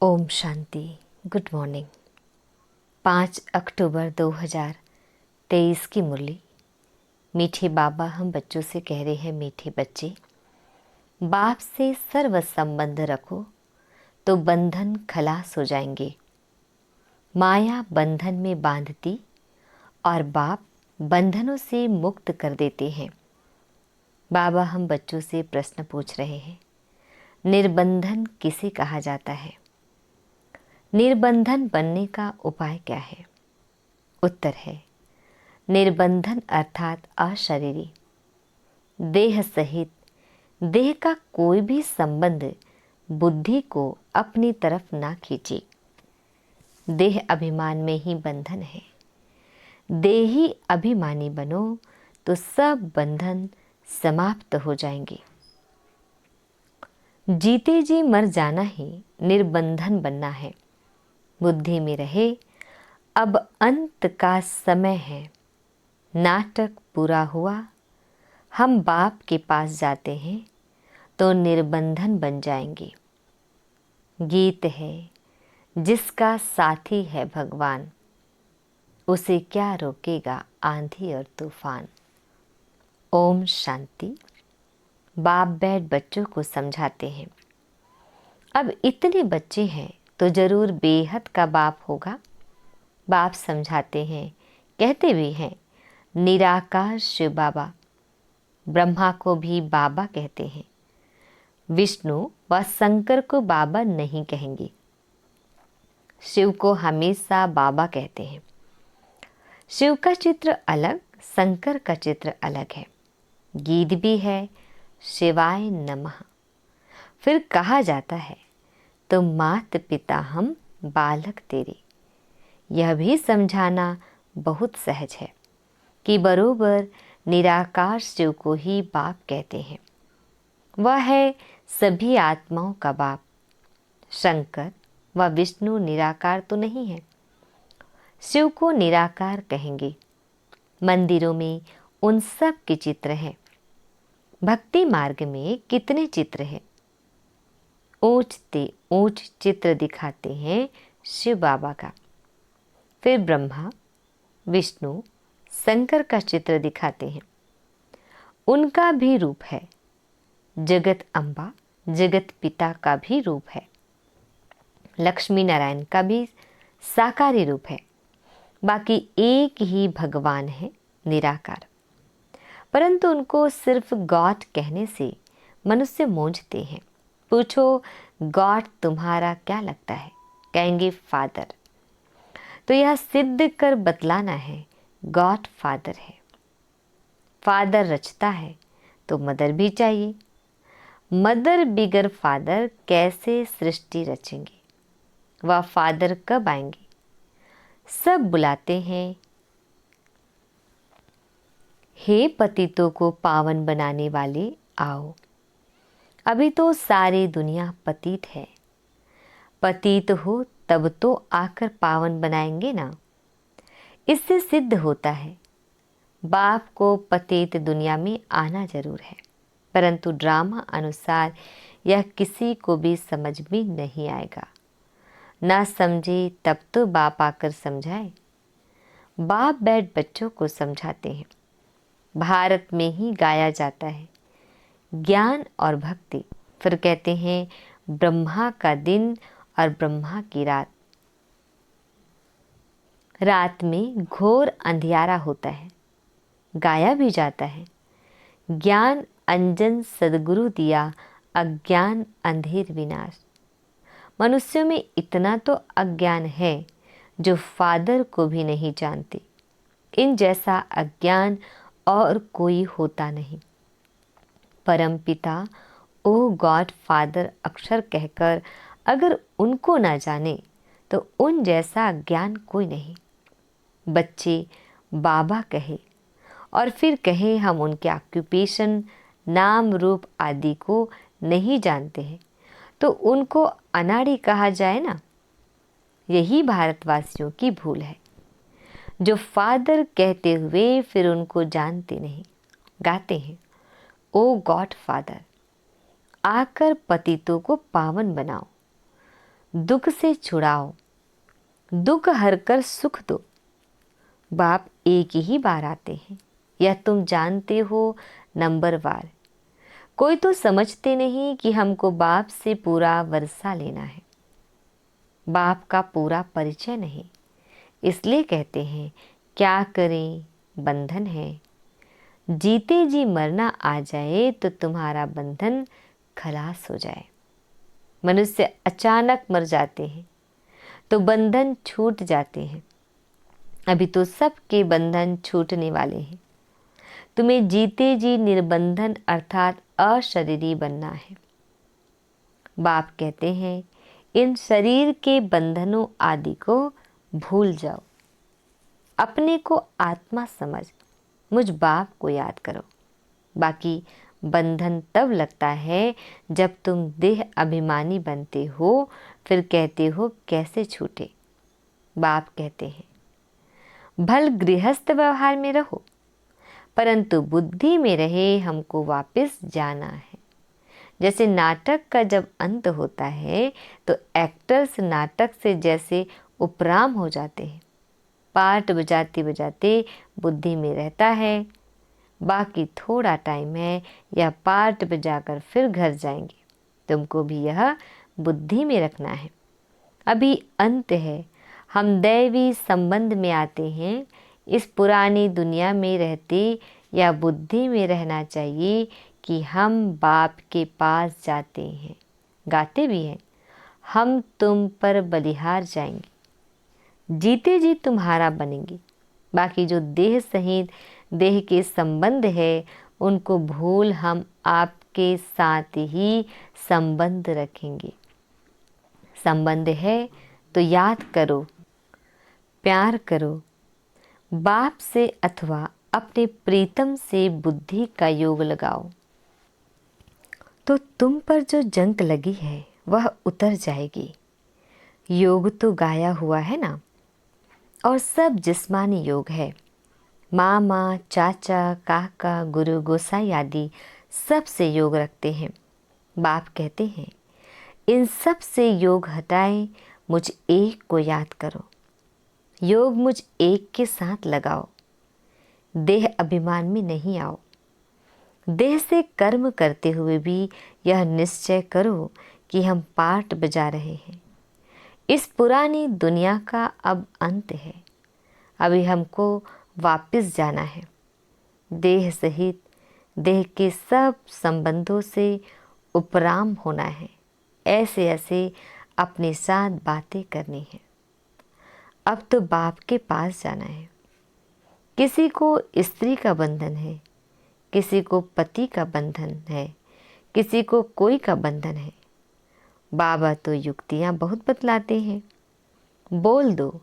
Om Shanti. Good morning. 5 अक्टूबर 2023 की मुरली। मीठे बाबा हम बच्चों से कह रहे हैं, मीठे बच्चे, बाप से सर्व संबंध रखो तो बंधन खलास हो जाएंगे। माया बंधन में बांधती और बाप बंधनों से मुक्त कर देते हैं। बाबा हम बच्चों से प्रश्न पूछ रहे हैं, निर्बंधन किसे कहा जाता है? निर्बंधन बनने का उपाय क्या है? उत्तर है, निर्बंधन अर्थात अशरीरी, देह सहित देह का कोई भी संबंध बुद्धि को अपनी तरफ ना खींचे। देह अभिमान में ही बंधन है। देही अभिमानी बनो तो सब बंधन समाप्त हो जाएंगे। जीते जी मर जाना ही निर्बंधन बनना है। बुद्धि में रहे, अब अंत का समय है। नाटक पूरा हुआ, हम बाप के पास जाते हैं तो निर्बंधन बन जाएंगे। गीत है, जिसका साथी है भगवान, उसे क्या रोकेगा आंधी और तूफान। ओम शांति। बाप बैठ बच्चों को समझाते हैं। अब इतने बच्चे हैं तो जरूर बेहद का बाप होगा। बाप समझाते हैं, कहते भी हैं, निराकार शिव बाबा। ब्रह्मा को भी बाबा कहते हैं। विष्णु व शंकर को बाबा नहीं कहेंगे। शिव को हमेशा बाबा कहते हैं। शिव का चित्र अलग, शंकर का चित्र अलग है। गीत भी है, शिवाय नमः। फिर कहा जाता है, तो मात पिता हम बालक तेरे। यह भी समझाना बहुत सहज है कि बरोबर निराकार शिव को ही बाप कहते हैं। वह है सभी आत्माओं का बाप। शंकर व विष्णु निराकार तो नहीं है। शिव को निराकार कहेंगे। मंदिरों में उन सब के चित्र हैं। भक्ति मार्ग में कितने चित्र हैं। ऊंचते ऊंच चित्र दिखाते हैं शिव बाबा का। फिर ब्रह्मा, विष्णु, शंकर का चित्र दिखाते हैं। उनका भी रूप है। जगत अम्बा, जगत पिता का भी रूप है। लक्ष्मी नारायण का भी साकारी रूप है। बाकी एक ही भगवान है, निराकार। परंतु उनको सिर्फ गॉड कहने से मनुष्य मूंझते हैं। पूछो, गॉड तुम्हारा क्या लगता है? कहेंगे फादर। तो यह सिद्ध कर बतलाना है, गॉड फादर है। फादर रचता है तो मदर भी चाहिए। मदर बिगर फादर कैसे सृष्टि रचेंगे? वह फादर कब आएंगे? सब बुलाते हैं, हे पतितों को पावन बनाने वाले आओ। अभी तो सारी दुनिया पतित है। पतित हो तब तो आकर पावन बनाएंगे ना। इससे सिद्ध होता है बाप को पतित दुनिया में आना जरूर है, परंतु ड्रामा अनुसार यह किसी को भी समझ में नहीं आएगा। ना समझे तब तो बाप आकर समझाए। बाप बैठ बच्चों को समझाते हैं। भारत में ही गाया जाता है ज्ञान और भक्ति। फिर कहते हैं, ब्रह्मा का दिन और ब्रह्मा की रात। रात में घोर अंधियारा होता है। गाया भी जाता है, ज्ञान अंजन सदगुरु दिया, अज्ञान अंधेर विनाश। मनुष्यों में इतना तो अज्ञान है जो फादर को भी नहीं जानते। इन जैसा अज्ञान और कोई होता नहीं। परम पिता ओ गॉड फादर अक्षर कहकर अगर उनको ना जाने तो उन जैसा ज्ञान कोई नहीं। बच्चे बाबा कहे और फिर कहे हम उनके ऑक्यूपेशन, नाम रूप आदि को नहीं जानते हैं, तो उनको अनाड़ी कहा जाए ना। यही भारतवासियों की भूल है, जो फादर कहते हुए फिर उनको जानते नहीं। गाते हैं, ओ गॉड फादर आकर पतितों को पावन बनाओ। दुख से छुड़ाओ, दुख हर कर सुख दो। बाप एक ही बार आते हैं, यह तुम जानते हो नंबरवार। कोई तो समझते नहीं कि हमको बाप से पूरा वर्षा लेना है। बाप का पूरा परिचय नहीं, इसलिए कहते हैं क्या करें बंधन है। जीते जी मरना आ जाए तो तुम्हारा बंधन खलास हो जाए। मनुष्य अचानक मर जाते हैं तो बंधन छूट जाते हैं। अभी तो सबके बंधन छूटने वाले हैं। तुम्हें जीते जी निर्बंधन अर्थात अशरीरी बनना है। बाप कहते हैं इन शरीर के बंधनों आदि को भूल जाओ, अपने को आत्मा समझ मुझ बाप को याद करो। बाकी बंधन तब लगता है जब तुम देह अभिमानी बनते हो, फिर कहते हो कैसे छूटे। बाप कहते हैं भल गृहस्थ व्यवहार में रहो, परंतु बुद्धि में रहे हमको वापस जाना है। जैसे नाटक का जब अंत होता है तो एक्टर्स नाटक से जैसे उपराम हो जाते हैं। पार्ट बजाते बजाते बुद्धि में रहता है, बाकी थोड़ा टाइम है, यह पार्ट बजाकर फिर घर जाएंगे। तुमको भी यह बुद्धि में रखना है। अभी अंत है, हम दैवी संबंध में आते हैं। इस पुरानी दुनिया में रहते या बुद्धि में रहना चाहिए कि हम बाप के पास जाते हैं। गाते भी हैं हम तुम पर बलिहार जाएंगे, जीते जी तुम्हारा बनेंगे। बाकी जो देह सहित देह के संबंध है उनको भूल हम आपके साथ ही संबंध रखेंगे। संबंध है तो याद करो, प्यार करो बाप से अथवा अपने प्रीतम से बुद्धि का योग लगाओ, तो तुम पर जो जंग लगी है वह उतर जाएगी। योग तो गाया हुआ है ना, और सब जिस्मानी योग है। मामा, चाचा, काका, गुरु, गोसाई आदि सब से योग रखते हैं। बाप कहते हैं इन सब से योग हटाए मुझ एक को याद करो। योग मुझ एक के साथ लगाओ। देह अभिमान में नहीं आओ। देह से कर्म करते हुए भी यह निश्चय करो कि हम पार्ट बजा रहे हैं। इस पुरानी दुनिया का अब अंत है। अभी हमको वापस जाना है। देह सहित देह के सब संबंधों से उपराम होना है। ऐसे ऐसे अपने साथ बातें करनी है। अब तो बाप के पास जाना है। किसी को स्त्री का बंधन है, किसी को पति का बंधन है, किसी को कोई का बंधन है। बाबा तो युक्तियाँ बहुत बतलाते हैं। बोल दो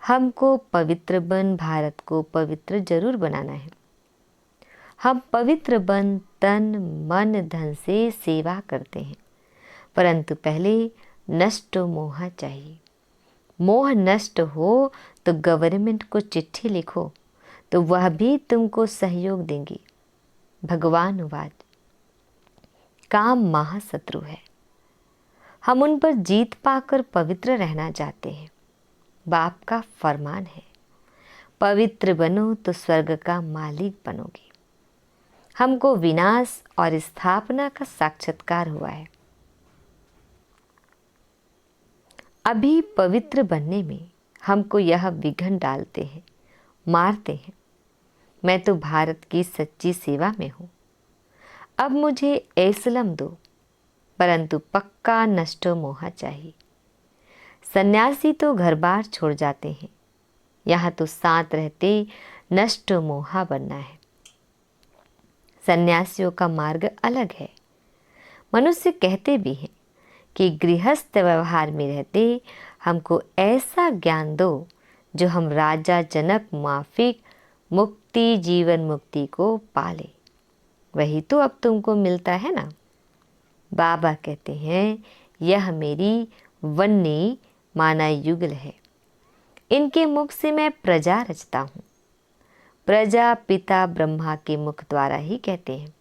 हमको पवित्र बन भारत को पवित्र जरूर बनाना है। हम पवित्र बन तन मन धन से सेवा करते हैं, परंतु पहले नष्ट मोह चाहिए। मोह नष्ट हो तो गवर्नमेंट को चिट्ठी लिखो तो वह भी तुमको सहयोग देंगी। भगवान वाद काम महाशत्रु है। हम उन पर जीत पाकर पवित्र रहना चाहते हैं। बाप का फरमान है पवित्र बनो तो स्वर्ग का मालिक बनोगे। हमको विनाश और स्थापना का साक्षात्कार हुआ है। अभी पवित्र बनने में हमको यह विघ्न डालते हैं, मारते हैं। मैं तो भारत की सच्ची सेवा में हूँ। अब मुझे एसलम दो, परंतु पक्का नष्ट मोह चाहिए। सन्यासी तो घर बार छोड़ जाते हैं, यहाँ तो साथ रहते नष्ट मोहा बनना है। सन्यासियों का मार्ग अलग है। मनुष्य कहते भी हैं कि गृहस्थ व्यवहार में रहते हमको ऐसा ज्ञान दो जो हम राजा जनक माफिक मुक्ति जीवन मुक्ति को पाले। वही तो अब तुमको मिलता है ना। बाबा कहते हैं यह मेरी वन्नी माना युगल है। इनके मुख से मैं प्रजा रचता हूँ। प्रजा पिता ब्रह्मा के मुख द्वारा ही कहते हैं।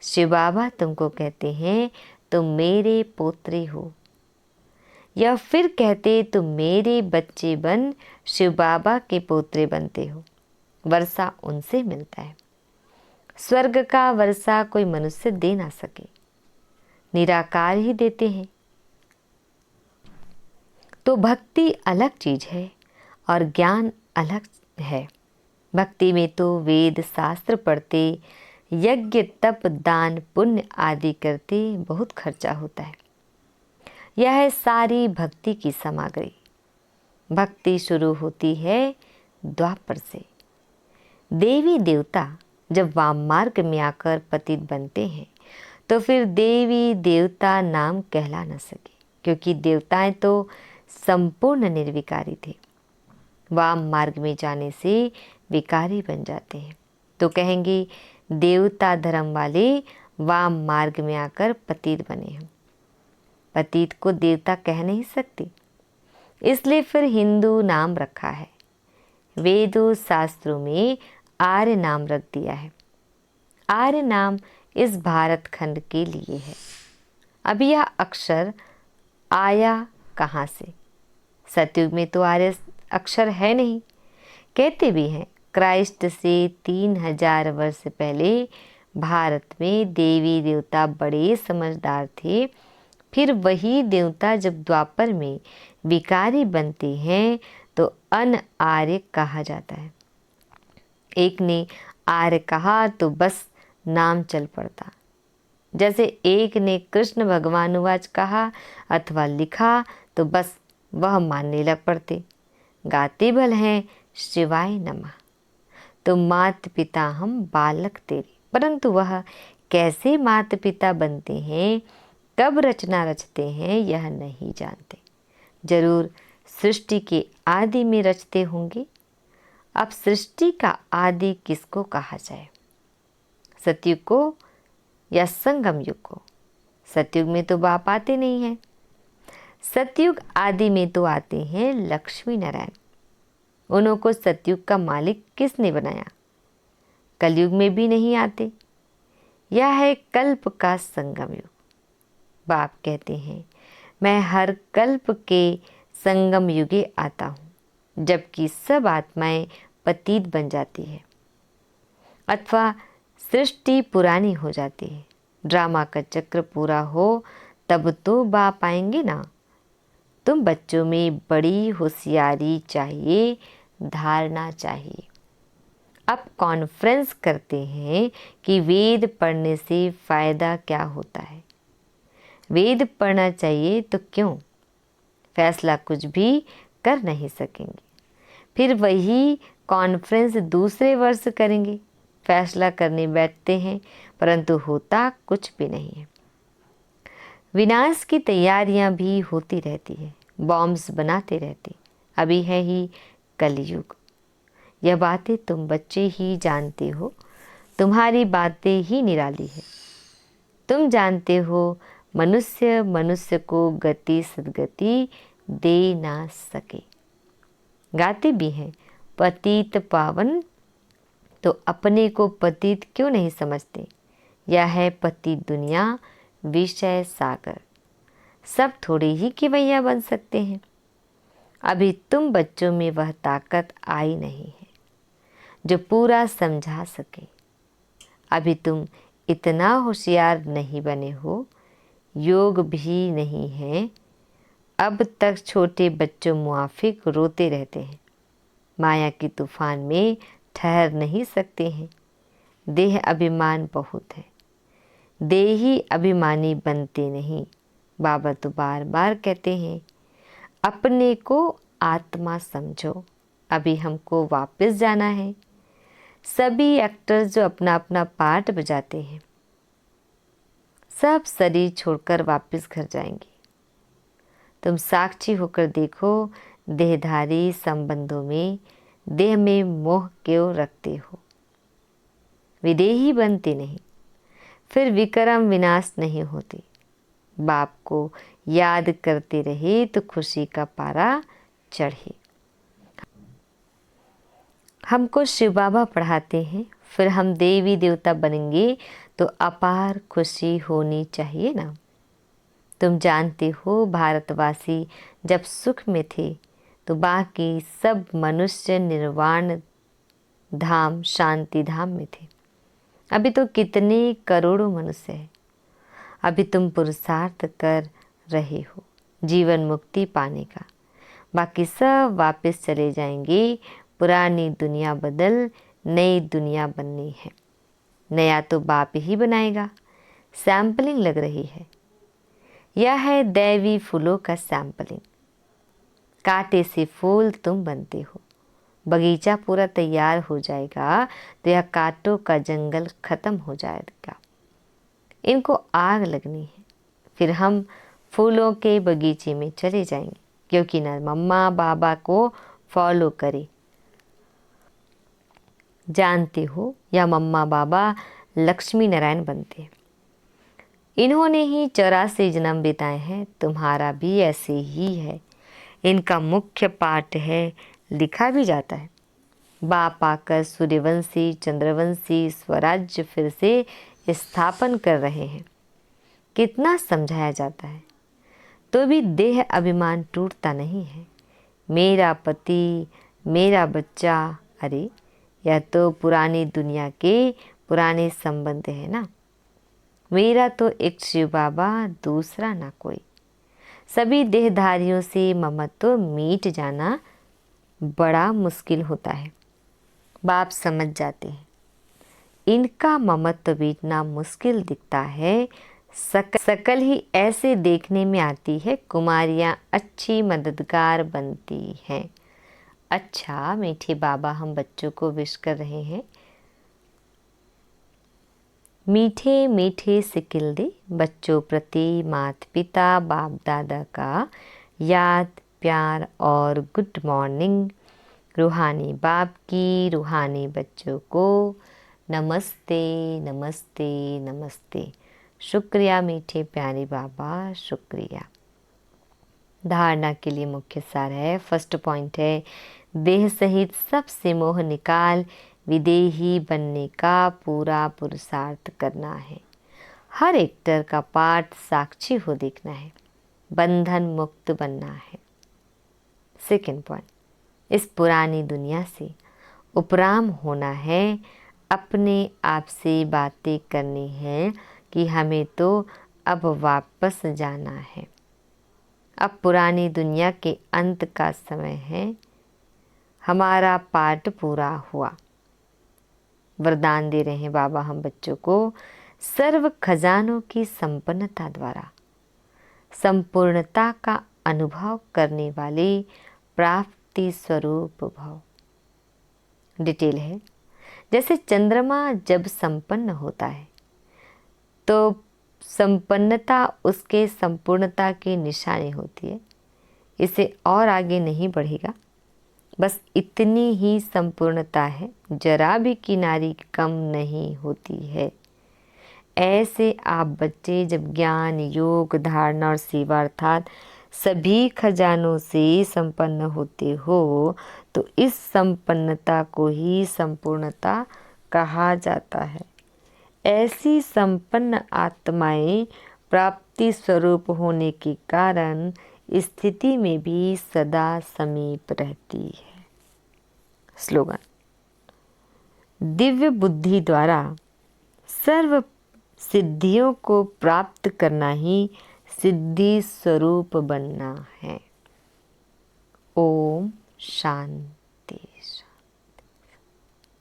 शिव बाबा तुमको कहते हैं तुम मेरे पोत्रे हो। या फिर कहते तुम मेरे बच्चे बन शिव बाबा के पोतरे बनते हो। वर्षा उनसे मिलता है। स्वर्ग का वर्षा कोई मनुष्य दे ना सके, निराकार ही देते हैं। तो भक्ति अलग चीज है और ज्ञान अलग है। भक्ति में तो वेद शास्त्र पढ़ते, यज्ञ तप दान पुण्य आदि करते बहुत खर्चा होता है। यह है सारी भक्ति की सामग्री। भक्ति शुरू होती है द्वापर से। देवी देवता जब वाम मार्ग में आकर पतित बनते हैं तो फिर देवी देवता नाम कहला न सके, क्योंकि देवताएं तो संपूर्ण निर्विकारी थे। वाम मार्ग में जाने से विकारी बन जाते हैं, तो कहेंगे देवता धर्म वाले वाम मार्ग में आकर पतित बने हैं। पतित को देवता कह नहीं सकते, इसलिए फिर हिंदू नाम रखा है। वेदों शास्त्रों में आर्य नाम रख दिया है। आर्य नाम इस भारत खंड के लिए है। अब यह अक्षर आया कहाँ से? सतयुग में तो आर्य अक्षर है नहीं। कहते भी हैं क्राइस्ट से 3000 वर्ष पहले भारत में देवी देवता बड़े समझदार थे। फिर वही देवता जब द्वापर में विकारी बनते हैं तो अन आर्य कहा जाता है। एक ने आर्य कहा तो बस नाम चल पड़ता। जैसे एक ने कृष्ण भगवानुवाच कहा अथवा लिखा तो बस वह मानने लग पड़ते। गाते भल हैं शिवाय नमः, तो मात पिता हम बालक तेरे, परंतु वह कैसे मात पिता बनते हैं, कब रचना रचते हैं, यह नहीं जानते। जरूर सृष्टि के आदि में रचते होंगे। अब सृष्टि का आदि किसको कहा जाए? सतयुग को या संगम युग को? सतयुग में तो बाप आते नहीं हैं। सतयुग आदि में तो आते हैं लक्ष्मी नारायण। उन्हों को सतयुग का मालिक किसने बनाया? कलयुग में भी नहीं आते। यह है कल्प का संगम युग। बाप कहते हैं मैं हर कल्प के संगम युगे आता हूँ, जबकि सब आत्माएं पतित बन जाती है अथवा सृष्टि पुरानी हो जाती है। ड्रामा का चक्र पूरा हो तब तो बाप आएंगे ना। तुम बच्चों में बड़ी होशियारी चाहिए, धारणा चाहिए। अब कॉन्फ्रेंस करते हैं कि वेद पढ़ने से फायदा क्या होता है। वेद पढ़ना चाहिए तो क्यों? फैसला कुछ भी कर नहीं सकेंगे। फिर वही कॉन्फ्रेंस दूसरे वर्ष करेंगे। फैसला करने बैठते हैं परंतु होता कुछ भी नहीं है। विनाश की तैयारियां भी होती रहती है, बॉम्ब्स बनाते रहते। अभी है ही कलयुग। यह बातें तुम बच्चे ही जानते हो। तुम्हारी बातें ही निराली है। तुम जानते हो मनुष्य मनुष्य को गति सद्गति दे ना सके। गाते भी हैं पतित पावन, तो अपने को पतित क्यों नहीं समझते? यह है पतित दुनिया विषय सागर। सब थोड़े ही केवैया बन सकते हैं। अभी तुम बच्चों में वह ताकत आई नहीं है जो पूरा समझा सके। अभी तुम इतना होशियार नहीं बने हो, योग भी नहीं है। अब तक छोटे बच्चों मुआफिक रोते रहते हैं। माया की तूफान में ठहर नहीं सकते हैं। देह अभिमान बहुत है, देही अभिमानी बनते नहीं। बाबा तो बार बार कहते हैं अपने को आत्मा समझो। अभी हमको वापस जाना है। सभी एक्टर्स जो अपना अपना पार्ट बजाते हैं सब शरीर छोड़कर वापस घर जाएंगे। तुम साक्षी होकर देखो, देहधारी संबंधों में देह में मोह क्यों रखते हो? विदेही बनते नहीं, फिर विक्रम विनाश नहीं होते। बाप को याद करते रहे तो खुशी का पारा चढ़े। हमको शिव बाबा पढ़ाते हैं, फिर हम देवी देवता बनेंगे तो अपार खुशी होनी चाहिए ना। तुम जानते हो भारतवासी जब सुख में थे तो बाकी सब मनुष्य निर्वाण धाम शांति धाम में थे। अभी तो कितने करोड़ों मनुष्य हैं। अभी तुम पुरुषार्थ कर रहे हो जीवन मुक्ति पाने का। बाकी सब वापस चले जाएंगे। पुरानी दुनिया बदल नई दुनिया बननी है। नया तो बाप ही बनाएगा। सैंपलिंग लग रही है। यह है दैवी फूलों का सैंपलिंग। कांटे से फूल तुम बनते हो। बगीचा पूरा तैयार हो जाएगा तो यह कांटों का जंगल खत्म हो जाएगा। इनको आग लगनी है। फिर हम फूलों के बगीचे में चले जाएंगे, क्योंकि ना मम्मा बाबा को फॉलो करे। जानते हो या मम्मा बाबा लक्ष्मी नारायण बनते हैं। इन्होंने ही 84 जन्म बिताए हैं। तुम्हारा भी ऐसे ही है। इनका मुख्य पाठ है, लिखा भी जाता है। बाप आकर सूर्यवंशी चंद्रवंशी स्वराज्य फिर से स्थापन कर रहे हैं। कितना समझाया जाता है तो भी देह अभिमान टूटता नहीं है। मेरा पति, मेरा बच्चा, अरे यह तो पुरानी दुनिया के पुराने संबंध है ना। मेरा तो एक शिव बाबा, दूसरा ना कोई। सभी देहधारियों से ममत्व मीट जाना बड़ा मुश्किल होता है। बाप समझ जाते हैं। इनका ममत्व बीतना मुश्किल दिखता है। सकल ही ऐसे देखने में आती है। कुमारियाँ अच्छी मददगार बनती हैं। अच्छा मीठे बाबा हम बच्चों को विश कर रहे हैं। मीठे मीठे सिकिल दे बच्चों प्रति माता पिता बाप दादा का याद प्यार और गुड मॉर्निंग। रूहानी बाप की रूहानी बच्चों को नमस्ते नमस्ते नमस्ते। शुक्रिया मीठे प्यारे बाबा, शुक्रिया। धारणा के लिए मुख्य सार है। फर्स्ट पॉइंट है, देह सहित सबसे मोह निकाल विदेही बनने का पूरा पुरुषार्थ करना है। हर एक्टर का पाठ साक्षी हो देखना है। बंधन मुक्त बनना है। सेकेंड पॉइंट, इस पुरानी दुनिया से उपराम होना है। अपने आप से बातें करनी है कि हमें तो अब वापस जाना है। अब पुरानी दुनिया के अंत का समय है। हमारा पाठ पूरा हुआ। वरदान दे रहे हैं बाबा हम बच्चों को सर्व खजानों की संपन्नता द्वारा संपूर्णता का अनुभव करने वाले प्राप्ति स्वरूप भव। डिटेल है, जैसे चंद्रमा जब संपन्न होता है तो संपन्नता उसके संपूर्णता की निशानी होती है। इसे और आगे नहीं बढ़ेगा। बस इतनी ही संपूर्णता है, जरा भी किनारी कम नहीं होती है। ऐसे आप बच्चे जब ज्ञान योग धारणा और सेवा अर्थात सभी खजानों से संपन्न होते हो तो इस संपन्नता को ही संपूर्णता कहा जाता है। ऐसी संपन्न आत्माएं प्राप्ति स्वरूप होने के कारण स्थिति में भी सदा समीप रहती है। स्लोगन, दिव्य बुद्धि द्वारा सर्व सिद्धियों को प्राप्त करना ही सिद्धि स्वरूप बनना है। ओम शांति।